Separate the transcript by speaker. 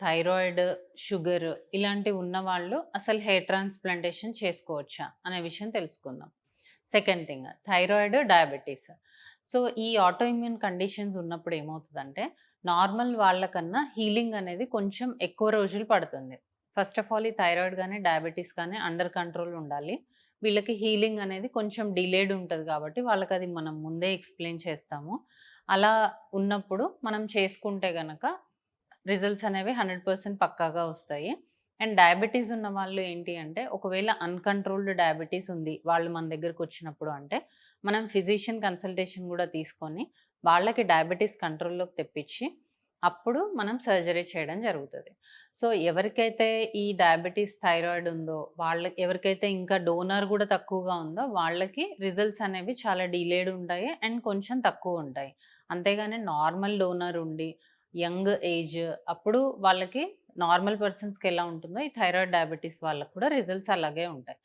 Speaker 1: Thyroid, sugar ఇలాంటివి ఉన్నవాళ్ళు అసలు హెయిర్ ట్రాన్స్‌ప్లాంటేషన్ చేసుకోవచ్చా? అనే విషయం తెలుసుకుందాం. Second thing thyroid, diabetes. So, ఈ ఆటో ఇమ్యూన్ కండిషన్స్ ఉన్నప్పుడు ఏమవుతదంటే, నార్మల్ వాళ్ళకన్నా హీలింగ్ అనేది కొంచెం ఎక్కువ రోజులు పడుతుంది. ఫస్ట్ ఆఫ్ ఆల్ ఈ థైరాయిడ్ గాని, డయాబెటిస్ కానీ అండర్ కంట్రోల్ ఉండాలి. వీళ్ళకి హీలింగ్ అనేది కొంచెం డిలేడ్ ఉంటది కాబట్టి వాళ్ళకది మనం ముందే ఎక్స్‌ప్లెయిన్ చేస్తాము. అలా ఉన్నప్పుడు మనం చేసుకుంటే గనక రిజల్ట్స్ అనేవి 100% పక్కాగా వస్తాయి. అండ్ డయాబెటిస్ ఉన్న వాళ్ళు ఏంటి అంటే, ఒకవేళ అన్‌కంట్రోల్డ్ డయాబెటిస్ ఉంది. వాళ్ళు మన దగ్గరకొచ్చినప్పుడు అంటే, మనం ఫిజిషియన్ కన్సల్టేషన్ గూడా తీసుకొని, వాళ్ళకి డయాబెటిస్ కంట్రోల్‌లోకి తెప్పించి, అప్పుడు మనం సర్జరీ చేయడం జరుగుతది. సో, ఎవరికైతే ఈ డయాబెటిస్, థైరాయిడ్ ఉందో, ఎవరికైతే ఇంకా డోనర్ గూడా తక్కువగా ఉందో, వాళ్ళకి రిజల్ట్స్ అనేవి చాలా డిలేడ్ ఉంటాయి అండ్ కొంచెం తక్కువుంటాయి. అంతేగాని నార్మల్ డోనర్ ఉండి యంగ్ ఏజ్ అప్పుడు వాళ్ళకి నార్మల్ పర్సన్స్‌కి ఎలా ఉంటుందో ఈ థైరాయిడ్, డయాబెటిస్ వాళ్ళకి కూడా రిజల్ట్స్ అలాగే ఉంటాయి.